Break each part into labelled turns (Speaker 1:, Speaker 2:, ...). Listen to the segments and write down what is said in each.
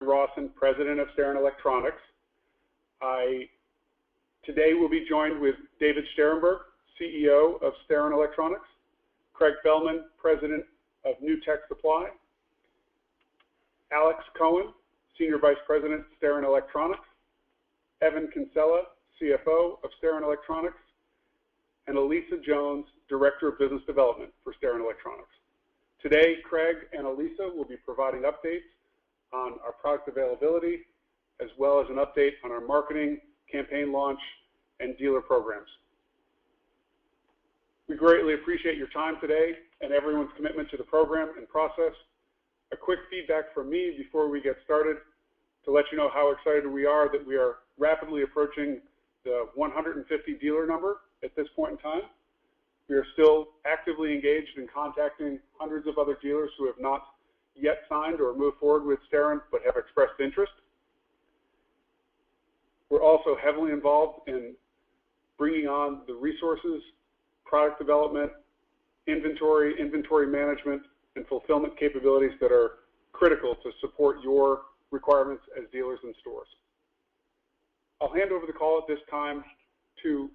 Speaker 1: Rawson, President of Steren Electronics. Today will be joined with David Sterenberg, CEO of Steren Electronics, Craig Feldman, President of New Tech Supply, Alex Cohen, Senior Vice President, Steren Electronics, Evan Kinsella, CFO of Steren Electronics, and Elisa Jones, Director of Business Development for Steren Electronics. Today, Craig and Elisa will be providing updates on our product availability, as well as an update on our marketing, campaign launch, and dealer programs. We greatly appreciate your time today and everyone's commitment to the program and process. A quick feedback from me before we get started to let you know how excited we are that we are rapidly approaching the 150 dealer number at this point in time. We are still actively engaged in contacting hundreds of other dealers who have not yet signed or moved forward with Steren but have expressed interest. We're also heavily involved in bringing on the resources, product development, inventory management, and fulfillment capabilities that are critical to support your requirements as dealers and stores. I'll hand over the call at this time to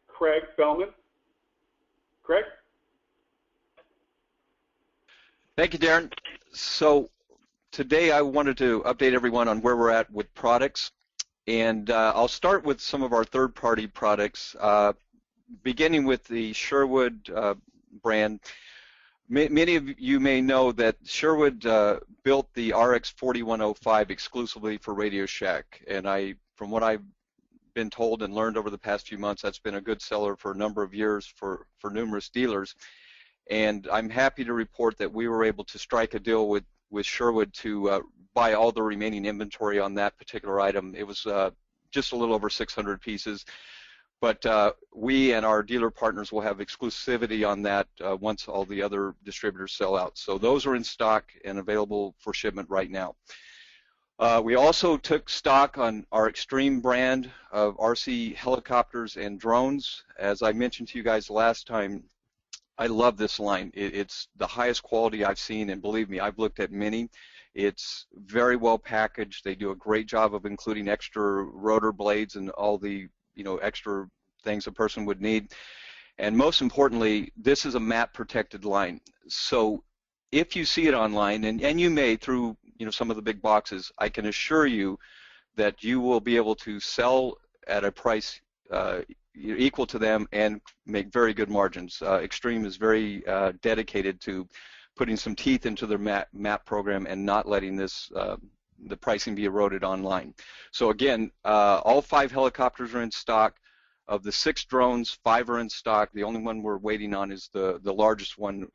Speaker 1: Craig Feldman. Craig?
Speaker 2: Thank you, Darren. So today I wanted to update everyone on where we're at with products, and I'll start with some of our third-party products, beginning with the Sherwood brand. Many of you may know that Sherwood built the RX 4105 exclusively for Radio Shack, and from what I've been told and learned over the past few months, that's been a good seller for a number of years for numerous dealers. And I'm happy to report that we were able to strike a deal with Sherwood to buy all the remaining inventory on that particular item. It was just a little over 600 pieces. But we and our dealer partners will have exclusivity on that once all the other distributors sell out. So those are in stock and available for shipment right now. We also took stock on our Extreme brand of RC helicopters and drones. As I mentioned to you guys last time, I love this line. It's the highest quality I've seen, and believe me, I've looked at many. It's very well packaged. They do a great job of including extra rotor blades and all the extra things a person would need. And most importantly, this is a map protected line. So if you see it online, and you may through some of the big boxes, I can assure you that you will be able to sell at a price equal to them and make very good margins. Extreme is very dedicated to putting some teeth into their map program and not letting the pricing be eroded online. So again, all 5 helicopters are in stock. Of the 6 drones, 5 are in stock. The only one we're waiting on is the largest one.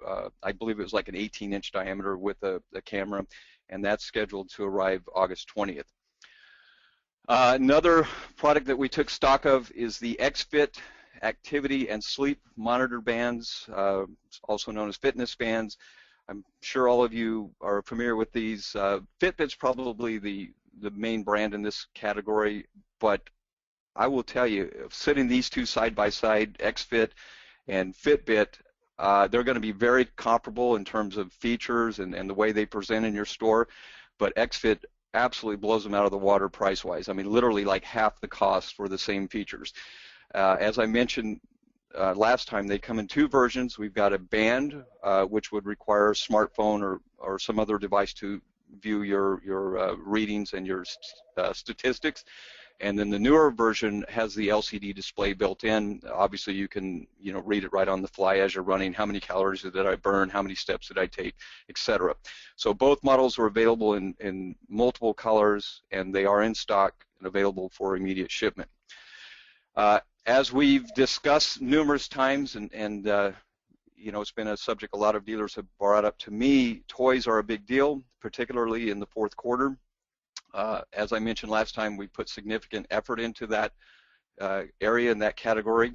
Speaker 2: I believe it was like an 18-inch diameter with a camera, and that's scheduled to arrive August 20th. Another product that we took stock of is the XFit activity and sleep monitor bands, also known as fitness bands. I'm sure all of you are familiar with these. Fitbit's probably the main brand in this category, but I will tell you, sitting these two side by side, XFit and Fitbit, they're going to be very comparable in terms of features and the way they present in your store, but XFit absolutely blows them out of the water price-wise. I mean, literally like half the cost for the same features. As I mentioned last time, they come in 2 versions. We've got a band, which would require a smartphone or some other device to view your readings and your statistics. And then the newer version has the LCD display built in. Obviously, you can read it right on the fly as you're running. How many calories did I burn? How many steps did I take, etc. So both models are available in multiple colors, and they are in stock and available for immediate shipment. As we've discussed numerous times, and it's been a subject a lot of dealers have brought up to me, toys are a big deal, particularly in the 4th quarter. As I mentioned last time, we put significant effort into that area in that category.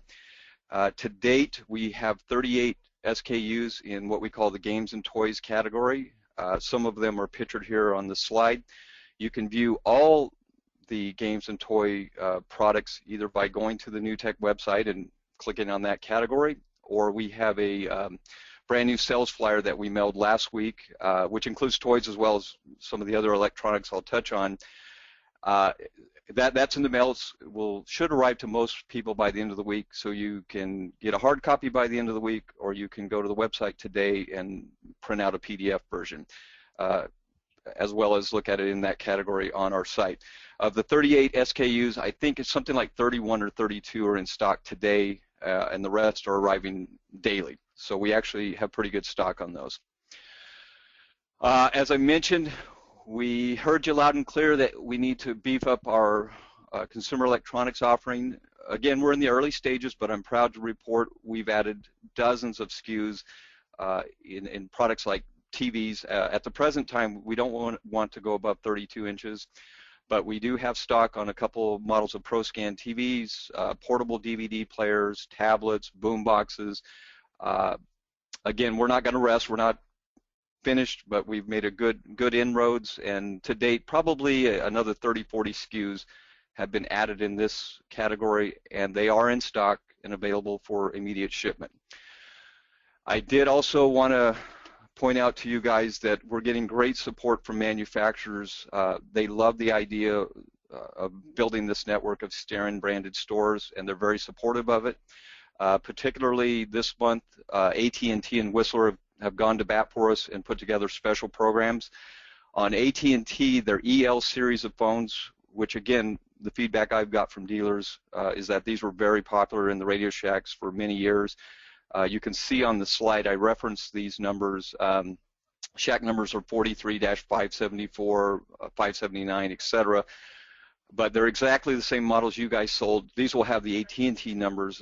Speaker 2: To date, we have 38 SKUs in what we call the games and toys category. Some of them are pictured here on the slide. You can view all the games and toy products either by going to the New Tech website and clicking on that category, or we have a brand new sales flyer that we mailed last week, which includes toys as well as some of the other electronics I'll touch on. That's in the mail. Should arrive to most people by the end of the week, so you can get a hard copy by the end of the week, or you can go to the website today and print out a PDF version, as well as look at it in that category on our site. Of the 38 SKUs, I think it's something like 31 or 32 are in stock today, and the rest are arriving daily. So we actually have pretty good stock on those. As I mentioned, we heard you loud and clear that we need to beef up our consumer electronics offering. Again, we're in the early stages, but I'm proud to report we've added dozens of SKUs in products like TVs. At the present time, we don't want to go above 32 inches, but we do have stock on a couple of models of ProScan TVs, portable DVD players, tablets, boom boxes. Again, we're not going to rest. We're not finished, but we've made a good inroads, and to date probably another 30-40 SKUs have been added in this category, and they are in stock and available for immediate shipment. I did also want to point out to you guys that we're getting great support from manufacturers. They love the idea of building this network of Steren branded stores, and they're very supportive of it. Particularly this month, AT&T and Whistler have gone to bat for us and put together special programs. On AT&T, their EL series of phones, which again, the feedback I've got from dealers is that these were very popular in the Radio Shacks for many years. You can see on the slide I referenced these numbers. Shack numbers are 43-574, 579, etc. But they're exactly the same models you guys sold. These will have the AT&T numbers,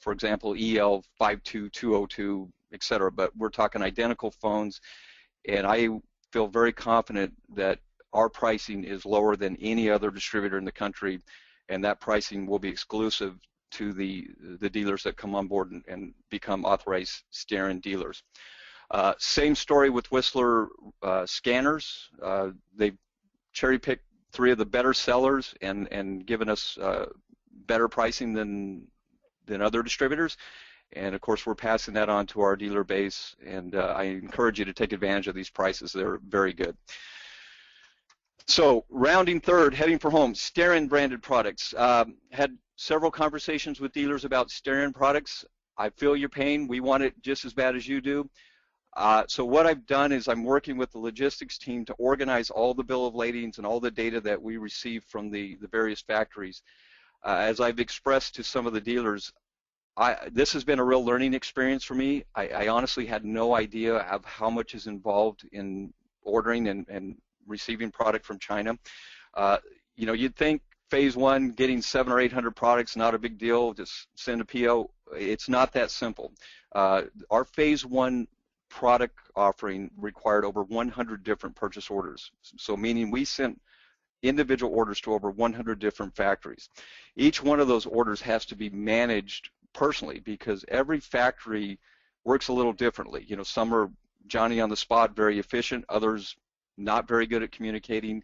Speaker 2: for example, EL 52202, etc. But we're talking identical phones, and I feel very confident that our pricing is lower than any other distributor in the country, and that pricing will be exclusive to the dealers that come on board and become authorized Steren dealers. Same story with Whistler scanners. They've cherry-picked 3 of the better sellers and given us better pricing than other distributors. And of course, we're passing that on to our dealer base, and I encourage you to take advantage of these prices. They're very good. So, rounding third, heading for home, Steren branded products. Had several conversations with dealers about Steren products. I feel your pain. We want it just as bad as you do. So what I've done is I'm working with the logistics team to organize all the bill of ladings and all the data that we receive from the various factories. As I've expressed to some of the dealers, this has been a real learning experience for me. I honestly had no idea of how much is involved in ordering and receiving product from China. You know, you'd think phase 1, getting 700 or 800 products, not a big deal, just send a PO. It's not that simple. Our phase 1 product offering required over 100 different purchase orders. So meaning we sent individual orders to over 100 different factories. Each one of those orders has to be managed personally because every factory works a little differently. You know, some are Johnny on the spot, very efficient, others not very good at communicating.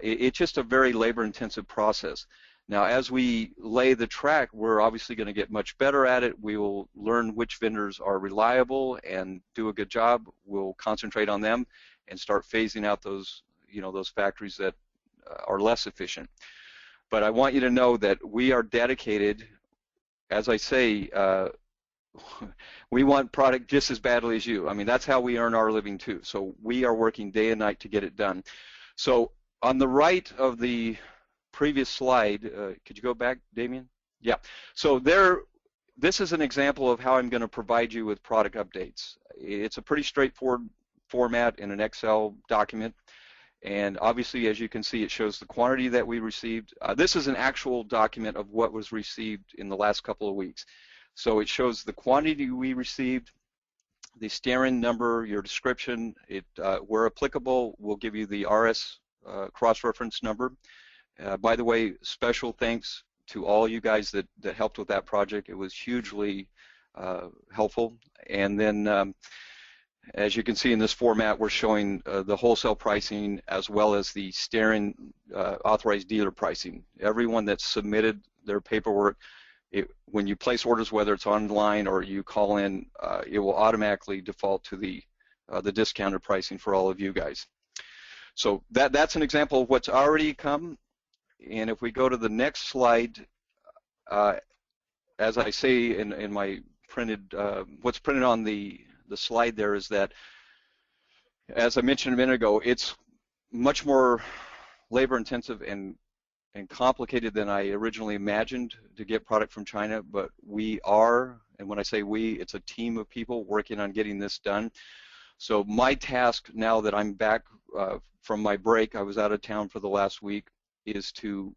Speaker 2: It's just a very labor-intensive process. Now, as we lay the track, we're obviously going to get much better at it. We will learn which vendors are reliable and do a good job. We'll concentrate on them and start phasing out those, you know, those factories that are less efficient. But I want you to know that we are dedicated. As I say, we want product just as badly as you. I mean, that's how we earn our living too. So we are working day and night to get it done. So on the right of the previous slide, could you go back, Damien? Yeah. So this is an example of how I'm going to provide you with product updates. It's a pretty straightforward format in an Excel document. And obviously, as you can see, it shows the quantity that we received. This is an actual document of what was received in the last couple of weeks. So it shows the quantity we received, the Steren number, your description. Where applicable, we'll give you the RS cross-reference number. By the way, special thanks to all you guys that helped with that project. It was hugely helpful. And then as you can see in this format, we're showing the wholesale pricing as well as the Steren authorized dealer pricing. Everyone that submitted their paperwork, when you place orders, whether it's online or you call in, it will automatically default to the discounted pricing for all of you guys. So that's an example of what's already come. And if we go to the next slide, as I say in my printed, what's printed on the slide there is that, as I mentioned a minute ago, it's much more labor intensive and complicated than I originally imagined to get product from China, but we are, and when I say we, it's a team of people working on getting this done. So my task now that I'm back from my break, I was out of town for the last week, is to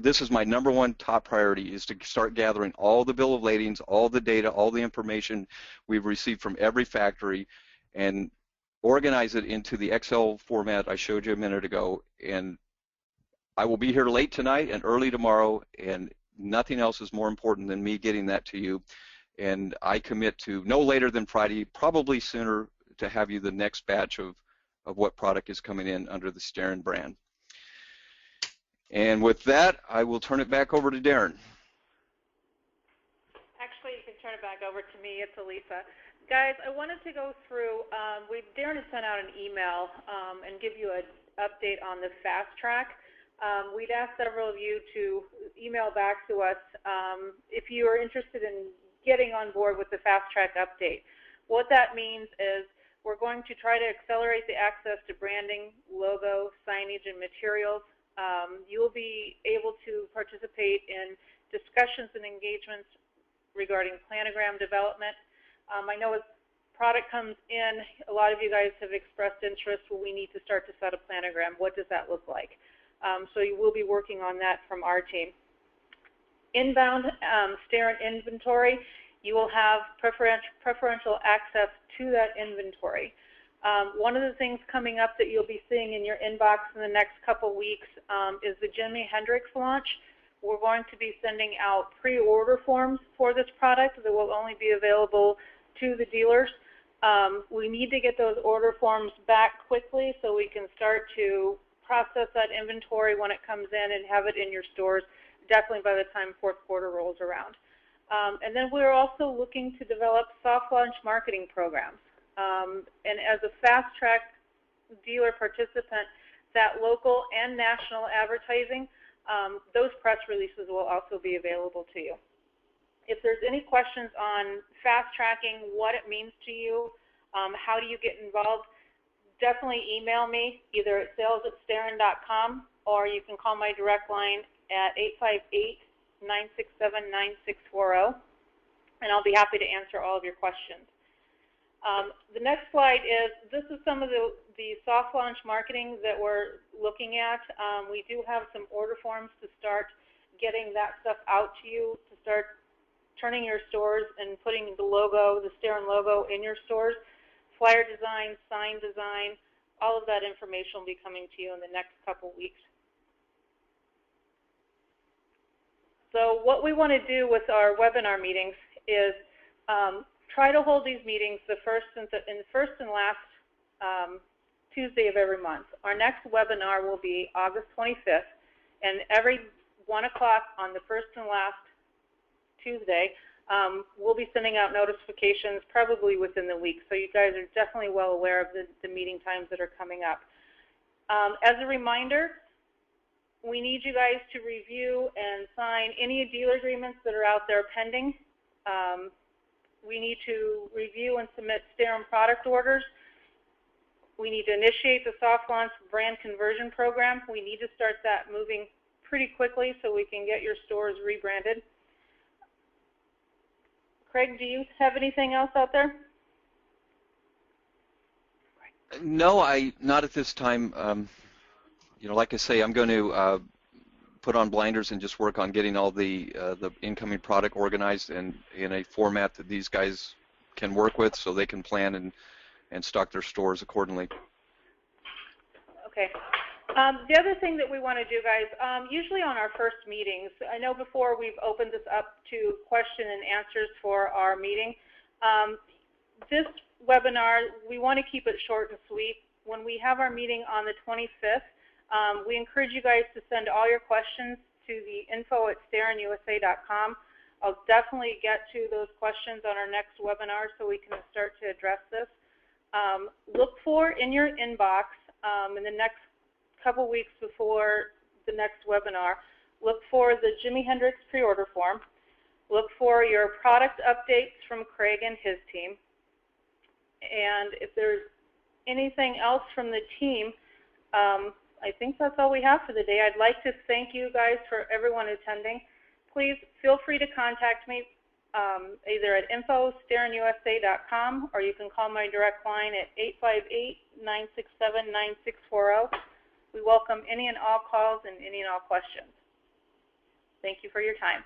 Speaker 2: this is my #1 top priority, is to start gathering all the bill of ladings, all the data, all the information we've received from every factory, and organize it into the Excel format I showed you a minute ago. And I will be here late tonight and early tomorrow, and nothing else is more important than me getting that to you. And I commit to no later than Friday, probably sooner, to have you the next batch of what product is coming in under the Steren brand. And with that, I will turn it back over to Darren.
Speaker 3: Actually, you can turn it back over to me. It's Elisa. Guys, I wanted to go through, Darren had sent out an email and give you an update on the fast track. We'd asked several of you to email back to us if you are interested in getting on board with the fast track update. What that means is we're going to try to accelerate the access to branding, logo, signage, and materials. You will be able to participate in discussions and engagements regarding planogram development. I know as product comes in, a lot of you guys have expressed interest. Well, we need to start to set a planogram. What does that look like? So you will be working on that from our team. Inbound Steren inventory, you will have preferential access to that inventory. One of the things coming up that you'll be seeing in your inbox in the next couple weeks is the Jimi Hendrix launch. We're going to be sending out pre-order forms for this product that will only be available to the dealers. We need to get those order forms back quickly so we can start to process that inventory when it comes in and have it in your stores, definitely by the time fourth quarter rolls around. And then we're also looking to develop soft launch marketing programs. And as a fast track dealer participant, that local and national advertising, those press releases will also be available to you. If there's any questions on fast tracking, what it means to you, how do you get involved, definitely email me either at sales@steren.com, or you can call my direct line at 858-967-9640, and I'll be happy to answer all of your questions. The next slide is, this is some of the soft launch marketing that we're looking at. We do have some order forms to start getting that stuff out to you, to start turning your stores and putting the logo, the Steren logo, in your stores. Flyer design, sign design, all of that information will be coming to you in the next couple weeks. So what we want to do with our webinar meetings is try to hold these meetings the first and last Tuesday of every month. Our next webinar will be August 25th, and every 1 o'clock on the first and last Tuesday, we'll be sending out notifications probably within the week, so you guys are definitely well aware of the meeting times that are coming up. As a reminder, we need you guys to review and sign any dealer agreements that are out there pending. We need to review and submit Steren product orders. We need to initiate the soft launch brand conversion program. We need to start that moving pretty quickly so we can get your stores rebranded. Craig, do you have anything else out there?
Speaker 2: No, not at this time. You know, like I say, I'm going to put on blinders and just work on getting all the incoming product organized and in a format that these guys can work with, so they can plan and stock their stores accordingly.
Speaker 3: Okay. The other thing that we want to do, guys, usually on our first meetings, I know before we've opened this up to question and answers for our meeting. This webinar, we want to keep it short and sweet. When we have our meeting on the 25th, we encourage you guys to send all your questions to the info@sterenusa.com. I'll definitely get to those questions on our next webinar so we can start to address this. Look for in your inbox in the next couple weeks before the next webinar, look for the Jimi Hendrix pre-order form. Look for your product updates from Craig and his team. And if there's anything else from the team, I think that's all we have for the day. I'd like to thank you guys for everyone attending. Please feel free to contact me either at info@sterenusa.com, or you can call my direct line at 858-967-9640. We welcome any and all calls and any and all questions. Thank you for your time.